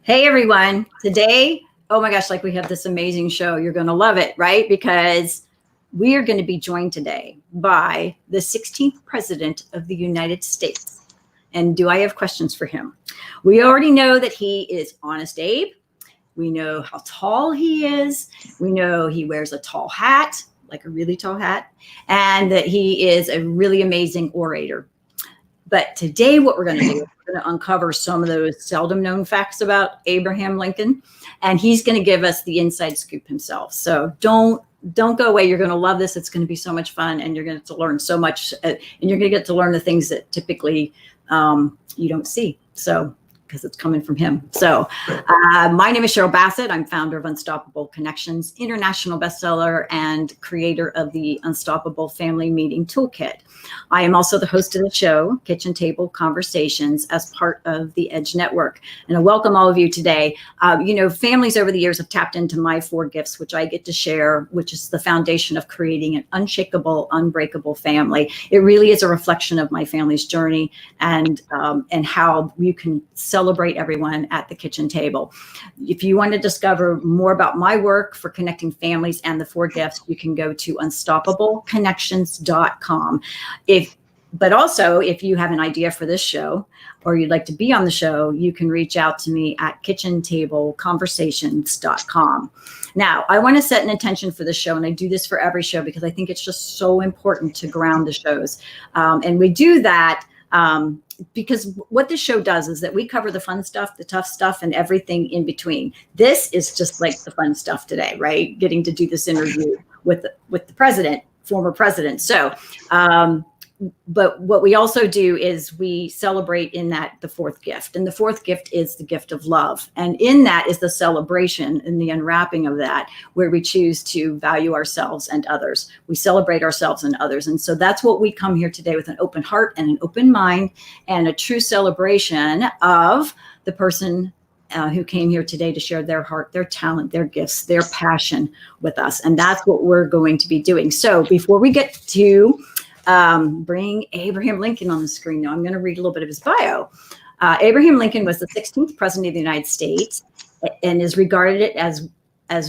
Hey everyone, today, oh my gosh, like we have this amazing show. You're going to love it, right? Because we are going to be joined today by the 16th President of the United States. And do I have questions for him? We already know that he is Honest Abe. We know how tall he is. We know he wears a tall hat, like a really tall hat, and that he is a really amazing orator. But today what we're going to do is we're going to uncover some of those seldom known facts about Abraham Lincoln, and he's going to give us the inside scoop himself. So don't go away. You're going to love this. It's going to be so much fun, and you're going to get to learn so much, and you're going to get to learn the things that typically you don't see. So because it's coming from him. So my name is Cheryl Bassett. I'm founder of Unstoppable Connections, international bestseller, and creator of the Unstoppable Family Meeting Toolkit. I am also the host of the show, Kitchen Table Conversations, as part of the Edge Network. And I welcome all of you today. Families over the years have tapped into my 4 gifts, which I get to share, which is the foundation of creating an unshakable, unbreakable family. It really is a reflection of my family's journey and how you can celebrate everyone at the kitchen table. If you want to discover more about my work for connecting families and the 4 gifts, you can go to unstoppableconnections.com. But also, if you have an idea for this show or you'd like to be on the show, you can reach out to me at kitchentableconversations.com. Now, I want to set an intention for the show, and I do this for every show because I think it's just so important to ground the shows. And we do that because what this show does is that we cover the fun stuff, the tough stuff, and everything in between. This is just like the fun stuff today, right? Getting to do this interview with the president, former president. So, but what we also do is we celebrate in that the 4th gift, and the 4th gift is the gift of love. And in that is the celebration and the unwrapping of that, where we choose to value ourselves and others. We celebrate ourselves and others. And so that's what we come here today with, an open heart and an open mind and a true celebration of the person who came here today to share their heart, their talent, their gifts, their passion with us. And that's what we're going to be doing. So before we get to bring Abraham Lincoln on the screen now, I'm going to read a little bit of his bio. Abraham Lincoln was the 16th president of the United States and is regarded as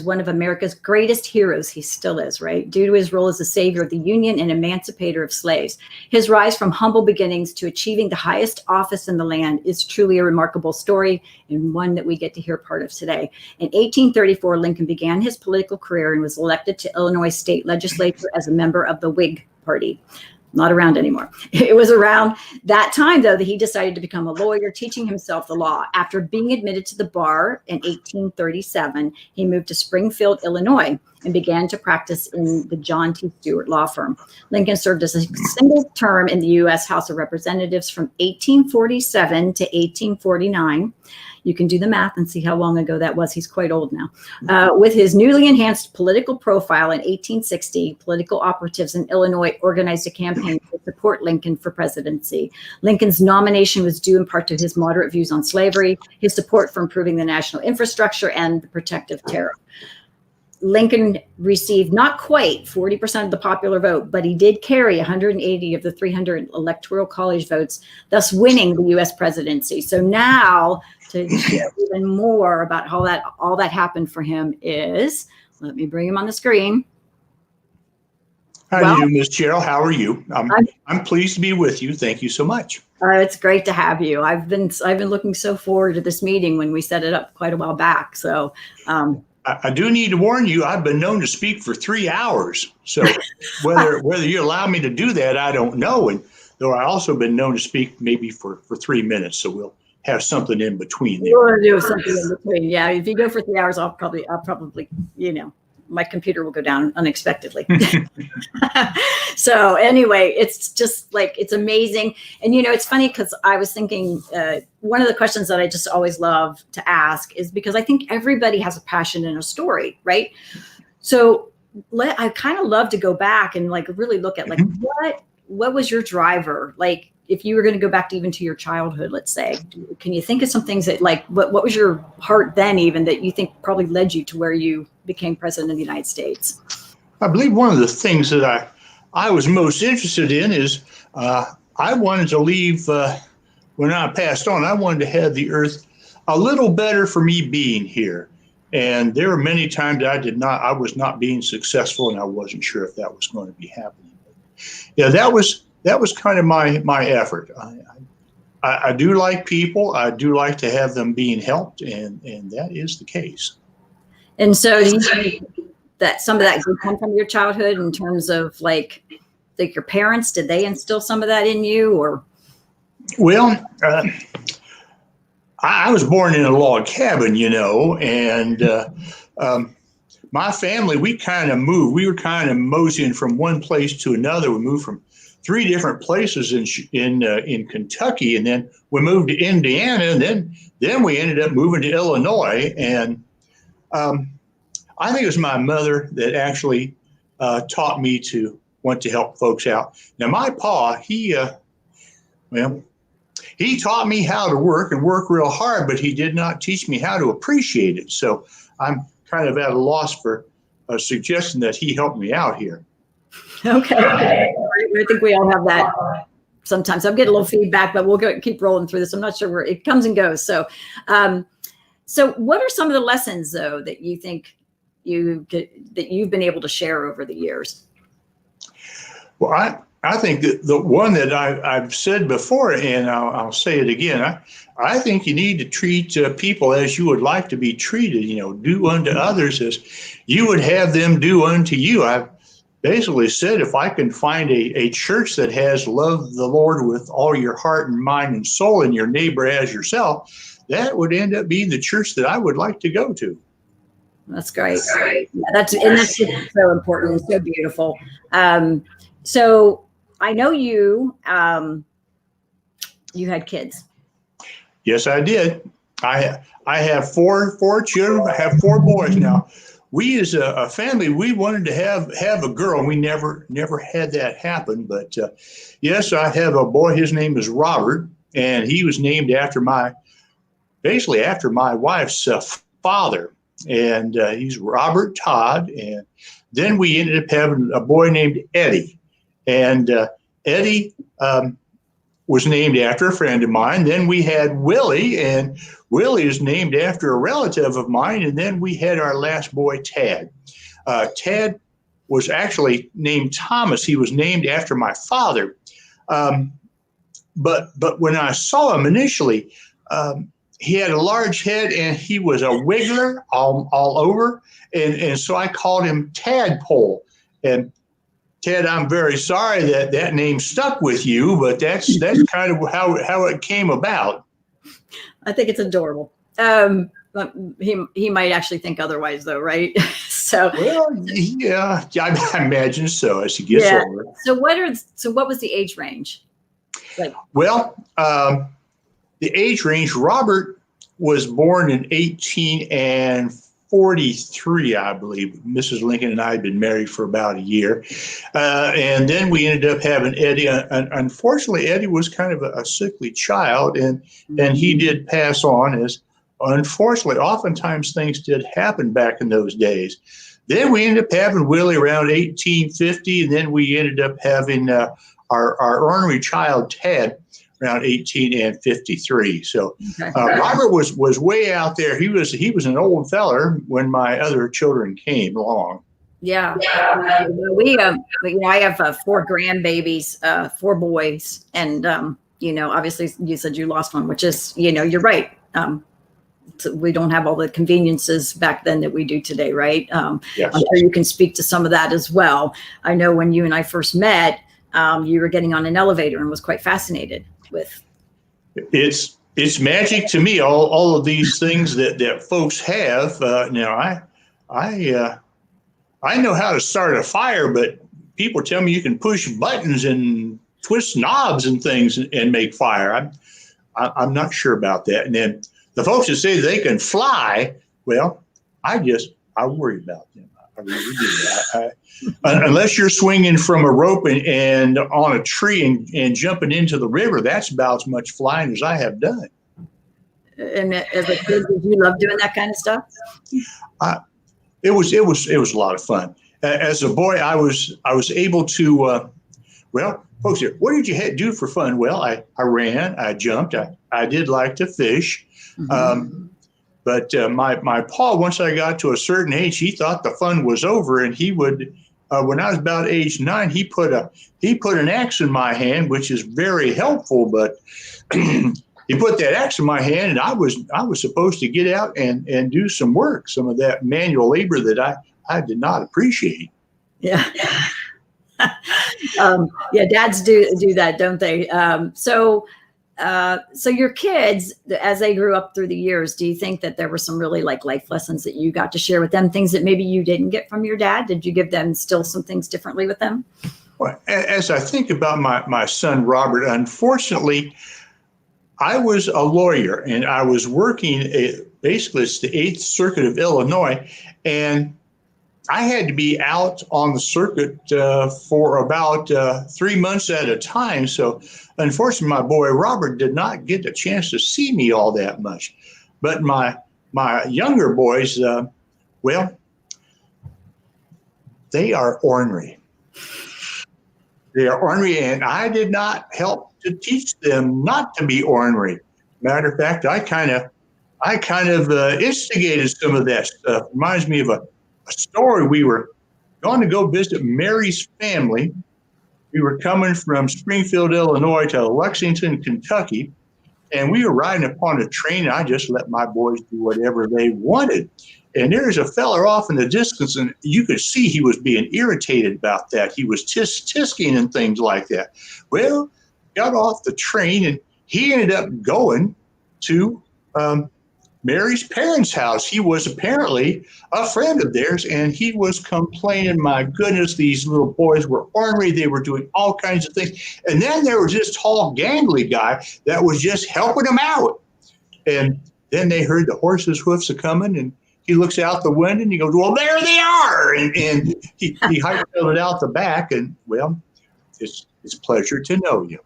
one of America's greatest heroes. He still is, right? Due to his role as the savior of the Union and emancipator of slaves. His rise from humble beginnings to achieving the highest office in the land is truly a remarkable story, and one that we get to hear part of today. In 1834, Lincoln began his political career and was elected to Illinois state legislature as a member of the Whig Party. Not around anymore. It was around that time, though, that he decided to become a lawyer, teaching himself the law. After being admitted to the bar in 1837, he moved to Springfield, Illinois, and began to practice in the John T. Stewart law firm. Lincoln served as a single term in the U.S. House of Representatives from 1847 to 1849. You can do the math and see how long ago that was. He's quite old now. With his newly enhanced political profile in 1860, political operatives in Illinois organized a campaign to support Lincoln for presidency. Lincoln's nomination was due in part to his moderate views on slavery, his support for improving the national infrastructure, and the protective tariff. Lincoln received not quite 40% of the popular vote, but he did carry 180 of the 300 electoral college votes, thus winning the U.S. presidency. So now, to share even more about how all that happened for him is, let me bring him on the screen. How do you do, Ms. Cheryl? How are you? I'm pleased to be with you. Thank you so much. It's great to have you. I've been looking so forward to this meeting when we set it up quite a while back. So I do need to warn you, I've been known to speak for 3 hours. So whether you allow me to do that, I don't know. And though I also been known to speak maybe for 3 minutes. So we'll have something in between there. We'll do something in between. Yeah. If you go for 3 hours, I'll probably, my computer will go down unexpectedly. So anyway, it's just like, it's amazing. And, it's funny because I was thinking, one of the questions that I just always love to ask is because I think everybody has a passion and a story, right? So I kind of love to go back and really look at what was your driver? Like, if you were going to go back to even to your childhood, let's say, can you think of some things that what was your heart then even that you think probably led you to where you became president of the United States? I believe one of the things that I was most interested in is I wanted to leave, when I passed on, I wanted to have the earth a little better for me being here. And there were many times I was not being successful, and I wasn't sure if that was going to be happening. But yeah, that was kind of my effort. I do like people. I do like to have them being helped, and that is the case. And so do you think that some of that did come from your childhood in terms of like your parents, did they instill some of that in you, or? Well, I was born in a log cabin, and my family, we kind of moved. We were kind of moseying from one place to another. We moved from 3 different places in Kentucky, and then we moved to Indiana, and then we ended up moving to Illinois. And I think it was my mother that actually taught me to want to help folks out. Now, my pa, he taught me how to work and work real hard, but he did not teach me how to appreciate it. So I'm kind of at a loss for a suggestion that he helped me out here. Okay. I think we all have that sometimes. I'm getting a little feedback, but we'll keep rolling through this. I'm not sure where it comes and goes. So, so what are some of the lessons, though, that you think that you've been able to share over the years? Well, I think that the one that I've said before, and I'll say it again, I think you need to treat people as you would like to be treated. Do unto others as you would have them do unto you. I've basically said, if I can find a church that has loved the Lord with all your heart and mind and soul, and your neighbor as yourself, that would end up being the church that I would like to go to. That's great. Yeah, that's so important and so beautiful. So I know you had kids. Yes, I did. I have four children. I have 4 boys now. We, as a family, we wanted to have a girl. We never had that happen. But yes, I have a boy. His name is Robert, and he was named after my wife's father. And he's Robert Todd. And then we ended up having a boy named Eddie. And Eddie was named after a friend of mine. Then we had Willie, and Willie is named after a relative of mine. And then we had our last boy, Tad. Tad was actually named Thomas. He was named after my father. But when I saw him initially, he had a large head, and he was a wiggler all over. And so I called him Tadpole. And Ted, I'm very sorry that name stuck with you, but that's kind of how it came about. I think it's adorable. He might actually think otherwise, though, right? So well, yeah, I imagine so as he gets older. So what was the age range? Like, well, the age range. Robert was born in 1843, I believe. Mrs. Lincoln and I had been married for about a year. And then we ended up having Eddie. Unfortunately, Eddie was kind of a sickly child, and he did pass on, as unfortunately, oftentimes things did happen back in those days. Then we ended up having Willie around 1850, and then we ended up having our ornery child, Ted, around 1853. So Robert was way out there. He was an old feller when my other children came along. Yeah. We I have 4 grandbabies, 4 boys, and obviously you said you lost one, which is, you're right. We don't have all the conveniences back then that we do today, right? Yes. I'm sure you can speak to some of that as well. I know when you and I first met, you were getting on an elevator and was quite fascinated with. It's magic to me, all of these things that folks have. Now I know how to start a fire, but people tell me you can push buttons and twist knobs and things and make fire. I'm not sure about that. And then the folks that say they can fly, well, I worry about them. I really do. Unless you're swinging from a rope and on a tree and jumping into the river, that's about as much flying as I have done. And as a kid, did you love doing that kind of stuff? It was a lot of fun. As a boy, I was able to. Well, folks here, what did you do for fun? Well, I ran, I jumped, I did like to fish. But my pa, once I got to a certain age, he thought the fun was over, and he would, when I was about age 9, he put an axe in my hand, which is very helpful. But he put that axe in my hand, and I was supposed to get out and do some work, some of that manual labor that I did not appreciate. Yeah. Yeah, dads do that, don't they? So your kids, as they grew up through the years, do you think that there were some really like life lessons that you got to share with them, things that maybe you didn't get from your dad? Did you give them still some things differently with them? Well, as I think about my son, Robert, unfortunately, I was a lawyer, and I was working basically it's the 8th Circuit of Illinois, and I had to be out on the circuit for about 3 months at a time. So unfortunately, my boy Robert did not get a chance to see me all that much. But my younger boys, well, they are ornery. They are ornery, and I did not help to teach them not to be ornery. Matter of fact, I kind of instigated some of that stuff. Reminds me of a story. We were going to go visit Mary's family. We were coming from Springfield, Illinois to Lexington, Kentucky, and we were riding upon a train, and I just let my boys do whatever they wanted. And there's a fella off in the distance, and you could see he was being irritated about that. He was tisking and things like that. Well, got off the train, and he ended up going to Mary's parents' house. He was apparently a friend of theirs, and he was complaining, my goodness, these little boys were ornery. They were doing all kinds of things. And then there was this tall, gangly guy that was just helping them out. And then they heard the horse's hoofs a coming, and he looks out the window, and he goes, well, there they are. And he hightailed it out the back, and, well, it's a pleasure to know you.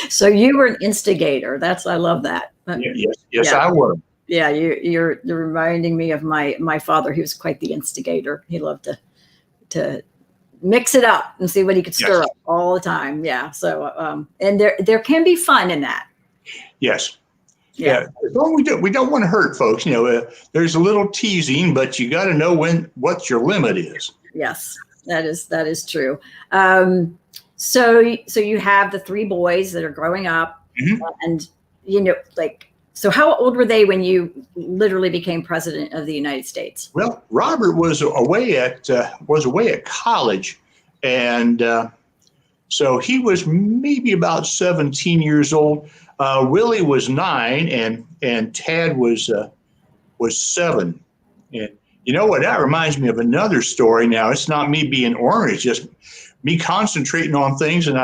So you were an instigator. I love that. Yes, I was. Yeah, you're reminding me of my father. He was quite the instigator. He loved to mix it up and see what he could stir up all the time. Yeah. So and there can be fun in that. Yes. Yeah. Well, we don't want to hurt folks. There's a little teasing, but you got to know what your limit is. Yes, that is true. So you have the 3 boys that are growing up, and so how old were they when you literally became president of the United States? Well, Robert was away at college, and so he was maybe about 17 years old. Willie was 9, and Tad was 7. And you know what? That reminds me of another story. Now, it's not me being ornery; it's just me concentrating on things, and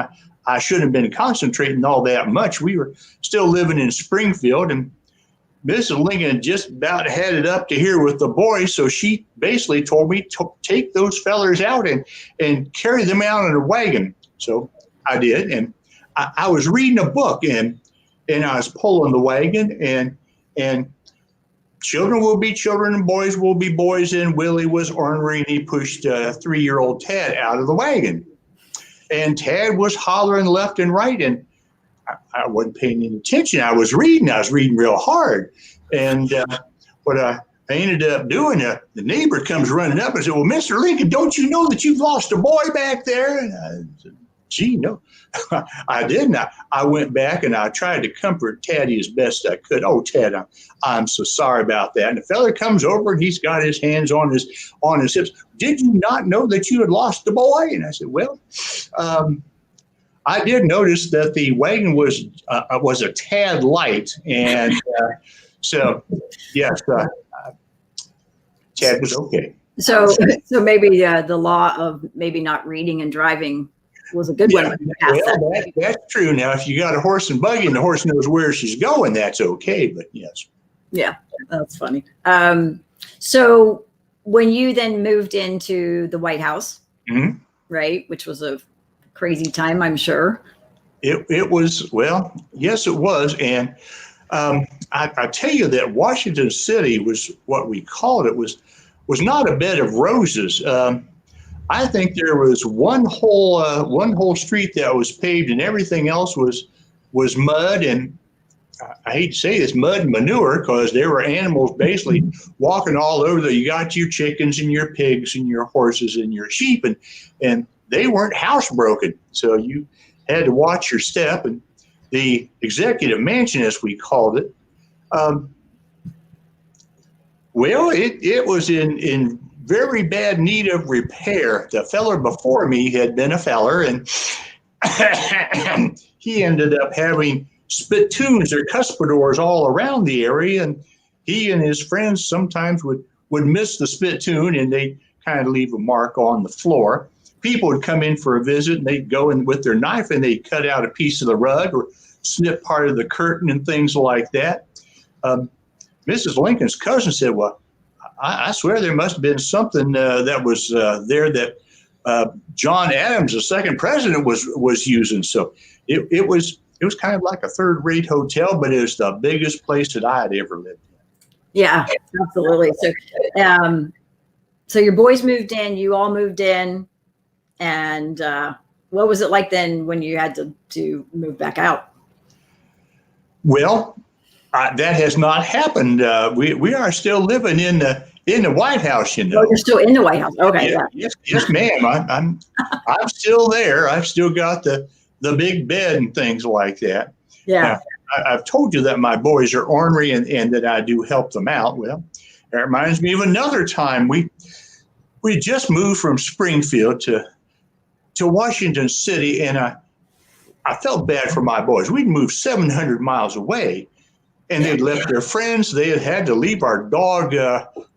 I shouldn't have been concentrating all that much. We were still living in Springfield, and Mrs. Lincoln just about had it up to here with the boys, so she basically told me to take those fellers out and carry them out in a wagon. So I did, and I was reading a book, and I was pulling the wagon, and children will be children and boys will be boys, and Willie was ornery, and he pushed 3-year-old Tad out of the wagon. And Tad was hollering left and right, and I wasn't paying any attention. I was reading real hard. And what I ended up doing, the neighbor comes running up and said, well, Mr. Lincoln, don't you know that you've lost a boy back there? And I said, gee, no, I didn't. I went back and I tried to comfort Taddy as best I could. Oh, Tad, I'm so sorry about that. And the fella comes over and he's got his hands on his hips. Did you not know that you had lost the boy? And I said, well, I did notice that the wagon was a tad light, and so yes, Tad was okay. So maybe the law of maybe not reading and driving was a good one. Well, that's true. Now, if you got a horse and buggy and the horse knows where she's going, that's okay. But yes. Yeah, that's funny. So when you then moved into the White House, right, which was a crazy time, I'm sure. It was, well, yes, it was. And I tell you that Washington City was what we called it, was not a bed of roses. I think there was one whole street that was paved, and everything else was mud. And I hate to say this, mud and manure, because there were animals basically walking all over there. You got your chickens and your pigs and your horses and your sheep, and they weren't housebroken, so you had to watch your step. And the executive mansion, as we called it, well, it was in very bad need of repair. The feller before me had been a feller, and he ended up having spittoons or cuspidors all around the area, and he and his friends sometimes would miss the spittoon, and they'd kind of leave a mark on the floor. People would come in for a visit, and they'd go in with their knife, and they'd cut out a piece of the rug or snip part of the curtain and things like that. Mrs. Lincoln's cousin said, well, I swear there must have been something that was there that John Adams, the second president, was using. So it was kind of like a third-rate hotel, but it was the biggest place that I had ever lived in. Yeah, absolutely. So your boys moved in, you all moved in, and what was it like then when you had to move back out? Well, that has not happened. We are still living in the White House, you know. Oh, you're still in the White House. Okay. Yeah. Yes, ma'am. I'm still there. I've still got the big bed and things like that. Yeah. Now, I've told you that my boys are ornery and that I do help them out. Well, that reminds me of another time. We just moved from Springfield to Washington City, and I felt bad for my boys. We'd moved 700 miles away, and they'd left their friends. They had to leave our dog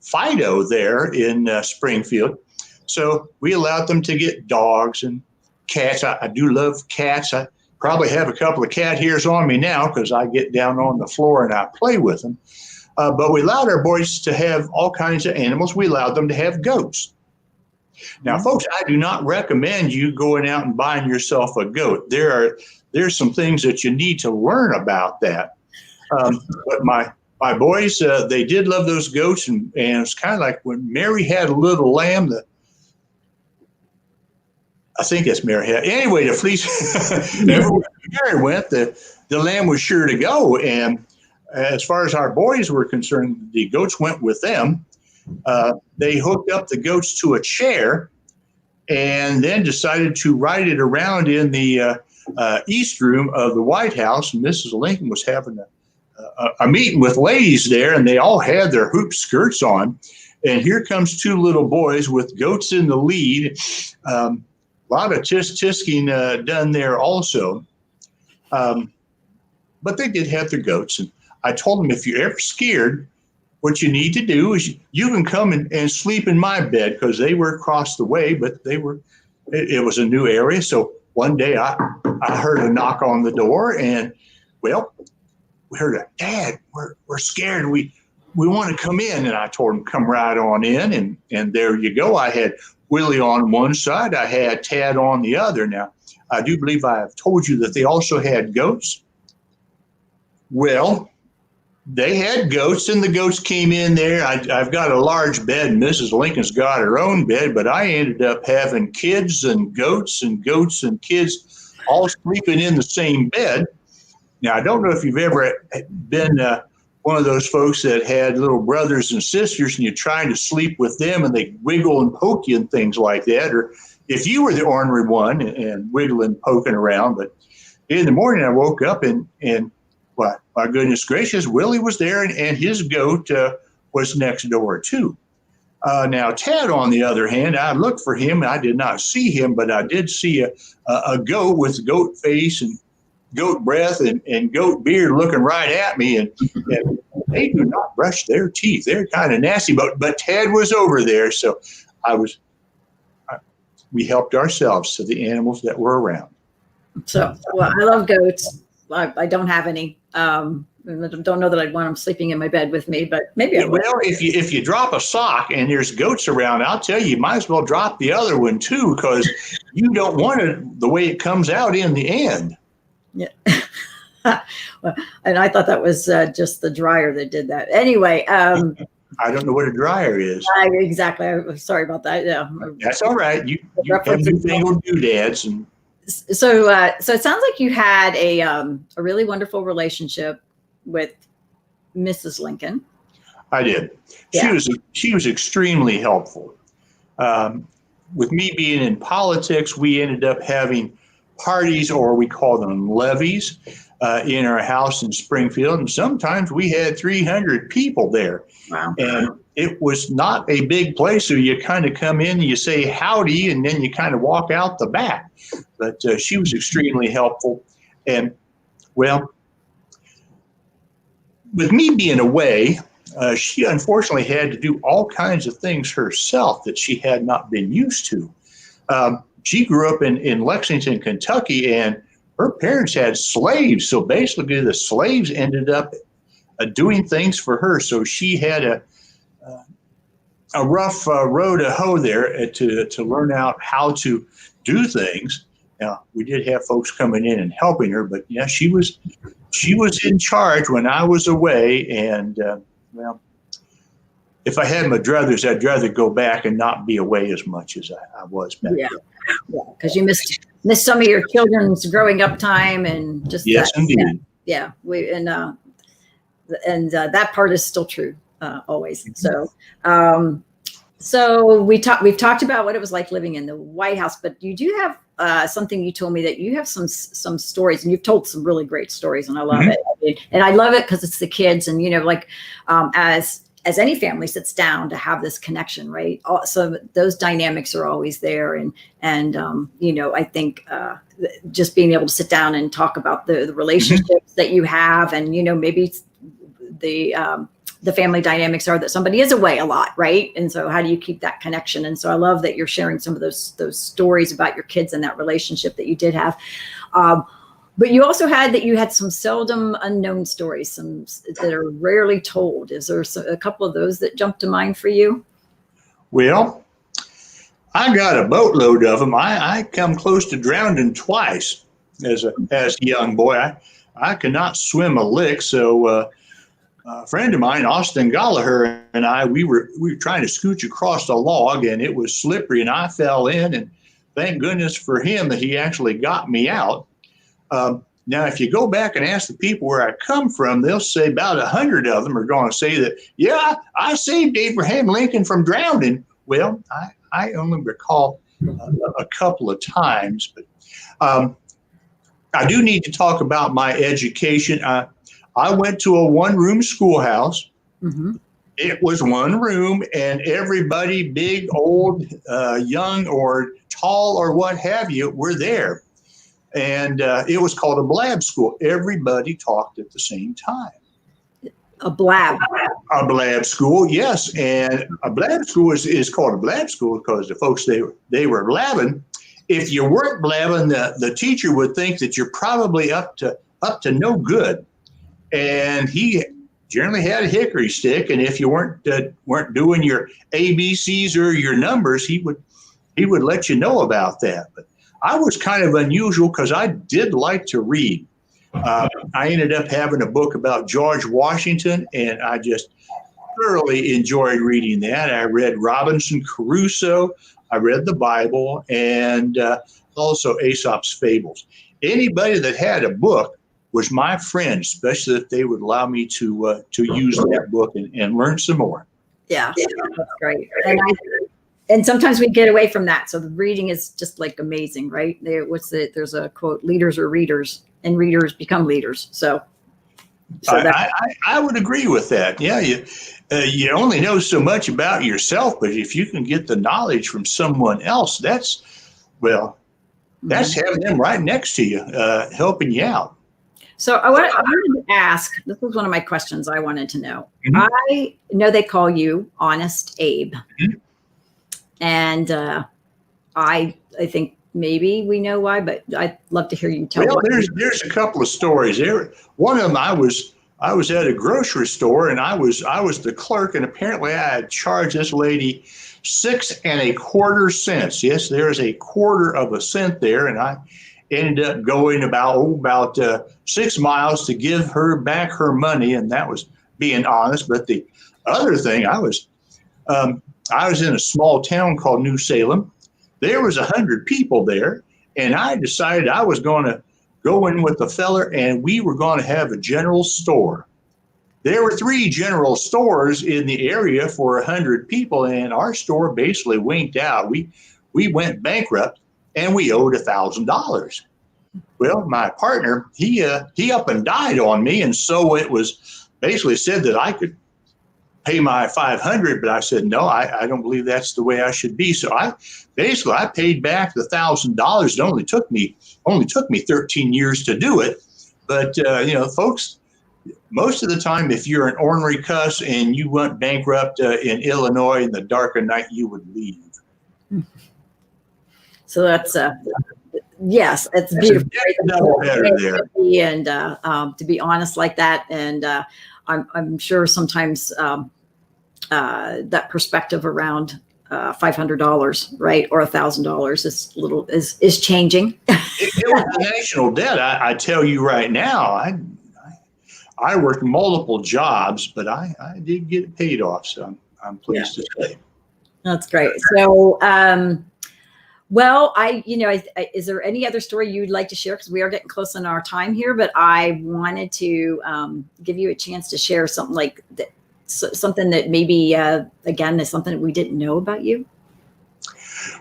Fido there in Springfield. So we allowed them to get dogs and cats. I do love cats. I probably have a couple of cat hairs on me now because I get down on the floor and I play with them. But we allowed our boys to have all kinds of animals. We allowed them to have goats. Now, folks, I do not recommend you going out and buying yourself a goat. There's some things that you need to learn about that. But my boys, they did love those goats, and it's kind of like when Mary had a little lamb. I think it's Mary had. Anyway, the fleece. Everywhere Mary went, the lamb was sure to go. And as far as our boys were concerned, the goats went with them. They hooked up the goats to a chair and then decided to ride it around in the East Room of the White House. And Mrs. Lincoln was having a meeting with ladies there, and they all had their hoop skirts on. And here comes two little boys with goats in the lead. A lot of tisking done there also. But they did have their goats. And I told them, if you're ever scared, what you need to do is you can come and sleep in my bed, because they were across the way, but it was a new area. So one day I heard a knock on the door, and well, we heard Dad, we're scared. We want to come in. And I told him, come right on in. And there you go. I had Willie on one side. I had Tad on the other. Now, I do believe I have told you that they also had goats. Well, they had goats, and the goats came in there. I've got a large bed, and Mrs. Lincoln's got her own bed, but I ended up having kids and goats and kids all sleeping in the same bed. Now, I don't know if you've ever been one of those folks that had little brothers and sisters, and you're trying to sleep with them, and they wiggle and poke you and things like that, or if you were the ornery one and wiggling, poking around. But in the morning, I woke up and well, my goodness gracious, Willie was there, and his goat was next door too. Now, Tad, on the other hand, I looked for him, and I did not see him, but I did see a goat with goat face and goat breath and goat beard looking right at me, and they do not brush their teeth. They're kind of nasty, but Tad was over there, so we helped ourselves to the animals that were around. So, well, I love goats. I don't have any. I don't know that I'd want them sleeping in my bed with me, but maybe I would. Well, if you drop a sock and there's goats around, I'll tell you, you might as well drop the other one too, because you don't want it the way it comes out in the end. Yeah. Well, and I thought that was just the dryer that did that. Anyway, I don't know what a dryer is. Exactly. I'm sorry about that. Yeah. That's all right. You have newfangled doodads. And so it sounds like you had a really wonderful relationship with Mrs. Lincoln. I did. Yeah. She was extremely helpful. With me being in politics, we ended up having parties, or we call them levees, in our house in Springfield. And sometimes we had 300 people there. Wow. And it was not a big place. So you kind of come in, you say howdy, and then you kind of walk out the back. But she was extremely helpful. And, well, with me being away, she unfortunately had to do all kinds of things herself that she had not been used to. She grew up in Lexington, Kentucky, and her parents had slaves. So basically the slaves ended up doing things for her. So she had a rough row to hoe there to learn out how to do things. Now, we did have folks coming in and helping her, but yeah, she was in charge when I was away. And well, if I had my druthers, I'd rather go back and not be away as much as I was back then. Yeah, because you missed some of your children's growing up time, and just yes, indeed. Yeah, that part is still true always. So, so we've talked about what it was like living in the White House, but you do have something. You told me that you have some stories, and you've told some really great stories, and I love it. And I love it because it's the kids, and like as any family sits down to have this connection, right? So those dynamics are always there, and I think just being able to sit down and talk about the relationships that you have, and maybe the family dynamics are that somebody is away a lot, right? And so how do you keep that connection? And so I love that you're sharing some of those stories about your kids and that relationship that you did have. But you also had some seldom unknown stories, some that are rarely told. Is there a couple of those that jump to mind for you? Well, I got a boatload of them. I come close to drowning twice as a young boy. I could not swim a lick, so a friend of mine, Austin Gallagher, and we were trying to scooch across a log, and it was slippery, and I fell in. And thank goodness for him that he actually got me out. Now, if you go back and ask the people where I come from, they'll say about 100 of them are going to say that, yeah, I saved Abraham Lincoln from drowning. Well, I only recall a couple of times, but I do need to talk about my education. I went to a one-room schoolhouse. Mm-hmm. It was one room, and everybody, big, old, young, or tall, or what have you, were there. And it was called a blab school. Everybody talked at the same time. A blab. A blab school, yes. And a blab school is called a blab school because the folks, they were blabbing. If you weren't blabbing, the teacher would think that you're probably up to no good. And he generally had a hickory stick. And if you weren't doing your ABCs or your numbers, he would let you know about that. But I was kind of unusual because I did like to read. I ended up having a book about George Washington, and I just thoroughly enjoyed reading that. I read Robinson Crusoe, I read the Bible, and also Aesop's Fables. Anybody that had a book was my friend, especially if they would allow me to use that book and learn some more. Yeah, that's great. And sometimes we get away from that. So the reading is just like amazing, right? There's a quote, leaders are readers and readers become leaders. So I would agree with that. Yeah. You only know so much about yourself, but if you can get the knowledge from someone else, that's having them right next to you, helping you out. So I wanted to ask, this was one of my questions I wanted to know. Mm-hmm. I know they call you Honest Abe. Mm-hmm. And I think maybe we know why, but I'd love to hear you tell. Well, there's a couple of stories there. One of them, I was at a grocery store, and I was the clerk, and apparently I had charged this lady 6 1/4 cents. Yes, there's a quarter of a cent there, and I ended up going about 6 miles to give her back her money, and that was being honest. But the other thing, I was in a small town called New Salem. There was 100 people there, and I decided I was going to go in with the feller, and we were going to have a general store. There were 3 general stores in the area for 100 people, and our store basically winked out. We went bankrupt, and we owed $1,000. Well, my partner, he up and died on me, and so it was basically said that I could pay my $500, but I said no, I don't believe that's the way I should be. So I paid back the $1,000. It only took me 13 years to do it, but folks, most of the time, if you're an ornery cuss and you went bankrupt in Illinois in the dark of night, you would leave. So that's yes, it's beautiful. And to be honest like that, and I'm sure sometimes that perspective around $500, right, or $1,000 is changing. It was a national debt. I tell you right now, I worked multiple jobs, but I did get it paid off. So I'm pleased to say. That's great. So, well, is there any other story you'd like to share? Because we are getting close on our time here, but I wanted to give you a chance to share something like that, something that maybe, again, is something that we didn't know about you.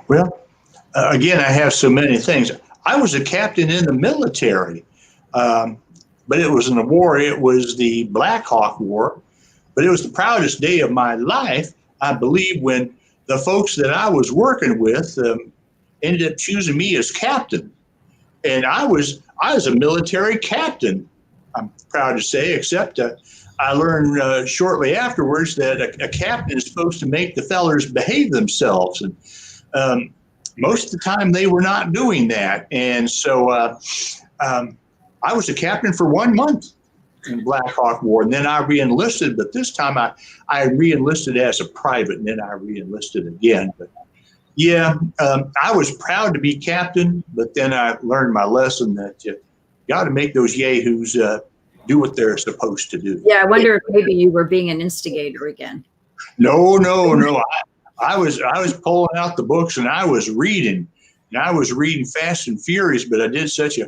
Well, again, I have so many things. I was a captain in the military, but it was in a war. It was the Blackhawk War, but it was the proudest day of my life, I believe, when the folks that I was working with ended up choosing me as captain. And I was a military captain, I'm proud to say, except I learned shortly afterwards that a captain is supposed to make the fellers behave themselves. And most of the time they were not doing that. And so I was a captain for 1 month in Blackhawk War, and then I re-enlisted, but this time I re-enlisted as a private, and then I re-enlisted again. But yeah, I was proud to be captain, but then I learned my lesson that you got to make those yahoos do what they're supposed to do. Yeah, I wonder if maybe you were being an instigator again. No. I was pulling out the books, and I was reading, Fast and Furious, but I did such a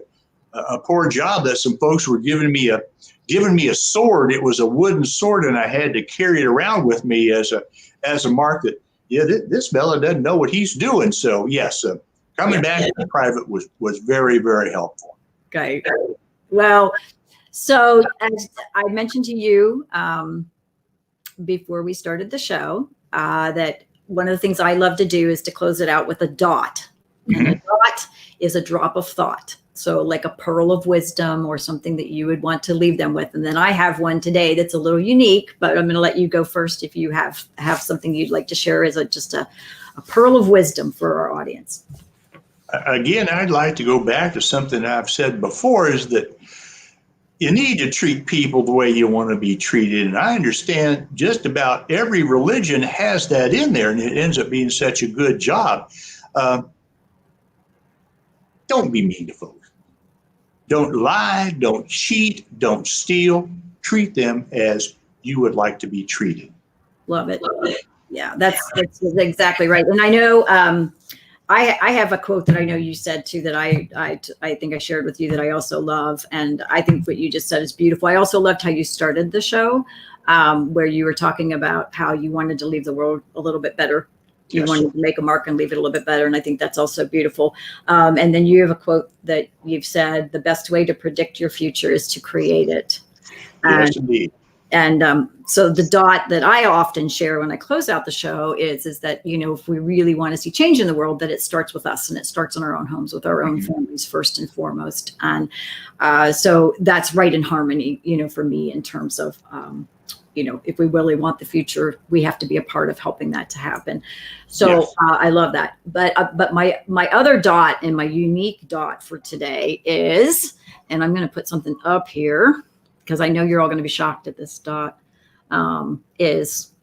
poor job that some folks were giving me a sword. It was a wooden sword, and I had to carry it around with me as a mark that, this fella doesn't know what he's doing. So yes, coming back to private was very, very helpful. Okay. Well, so as I mentioned to you before we started the show, that one of the things I love to do is to close it out with a dot. Mm-hmm. And a dot is a drop of thought. So like a pearl of wisdom or something that you would want to leave them with. And then I have one today that's a little unique, but I'm going to let you go first if you have something you'd like to share as just a pearl of wisdom for our audience. Again, I'd like to go back to something I've said before, is that you need to treat people the way you want to be treated. And I understand just about every religion has that in there, and it ends up being such a good job. Don't be mean to folks. Don't lie, don't cheat, don't steal. Treat them as you would like to be treated. Love it. Yeah, that's exactly right. And I know I have a quote that I know you said too that I think I shared with you that I also love. And I think what you just said is beautiful. I also loved how you started the show, where you were talking about how you wanted to leave the world a little bit better. You wanted to make a mark and leave it a little bit better. And I think that's also beautiful. And then you have a quote that you've said, the best way to predict your future is to create it. Yes, indeed. And so the dot that I often share when I close out the show is that, if we really want to see change in the world, that it starts with us, and it starts in our own homes with our own families first and foremost. And so that's right in harmony, for me in terms of, if we really want the future, we have to be a part of helping that to happen. So yes. I love that. But my other dot and my unique dot for today is, and I'm going to put something up here because I know you're all going to be shocked at this dot, is,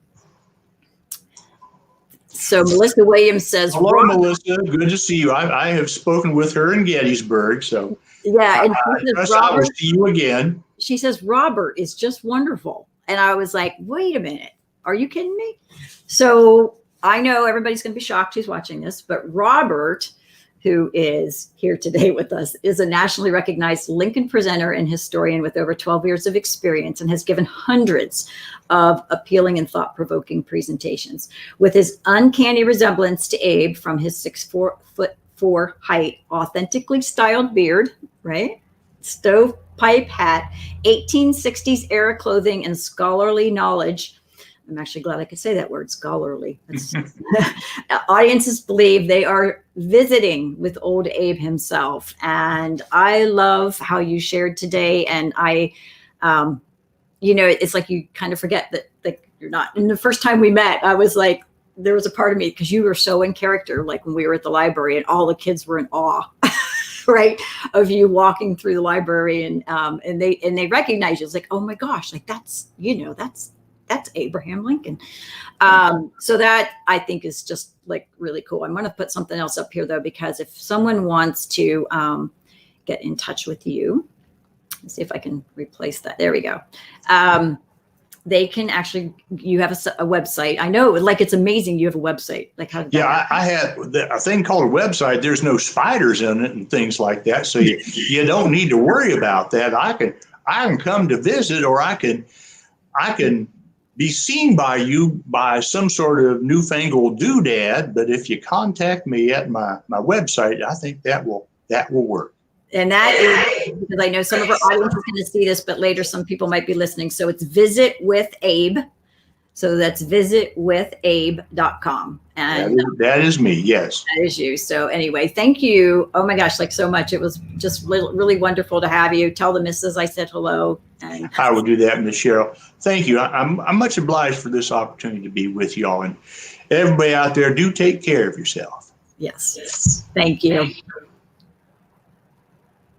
so Melissa Williams says, hello, Melissa. Good to see you. I have spoken with her in Gettysburg. So yeah. And I will see you again. She says, Robert is just wonderful. And I was like, wait a minute, are you kidding me? So I know everybody's going to be shocked who's watching this, but Robert, who is here today with us, is a nationally recognized Lincoln presenter and historian with over 12 years of experience and has given hundreds of appealing and thought-provoking presentations. With his uncanny resemblance to Abe from his 6'4" height, authentically styled beard, right? Stovepipe hat, 1860s era clothing, and scholarly knowledge. I'm actually glad I could say that word, scholarly. Audiences believe they are visiting with Old Abe himself. And I love how you shared today. And I, it's like you kind of forget that like you're not. And the first time we met, I was like, there was a part of me, because you were so in character, like when we were at the library and all the kids were in awe. Right, of you walking through the library, and they recognize you. It's like, oh my gosh, like that's Abraham Lincoln. So that I think is just like really cool. I'm going to put something else up here though, because if someone wants to get in touch with you, let's see if I can replace that. There we go. They can actually, you have a website. I know, like, it's amazing. You have a website. Like, how did that happen? I have a thing called a website. There's no spiders in it and things like that. So you don't need to worry about that. I can come to visit, or I can be seen by you by some sort of newfangled doodad. But if you contact me at my website, I think that will work. And that is because I know some of our audience is going to see this, but later some people might be listening. So it's Visit with Abe. So that's visitwithabe.com. And that is me. Yes. That is you. So anyway, thank you. Oh my gosh, like so much. It was just really wonderful to have you. Tell the missus I said hello. And I will do that, Miss Cheryl. Thank you. I'm much obliged for this opportunity to be with y'all. And everybody out there, do take care of yourself. Yes. Thank you.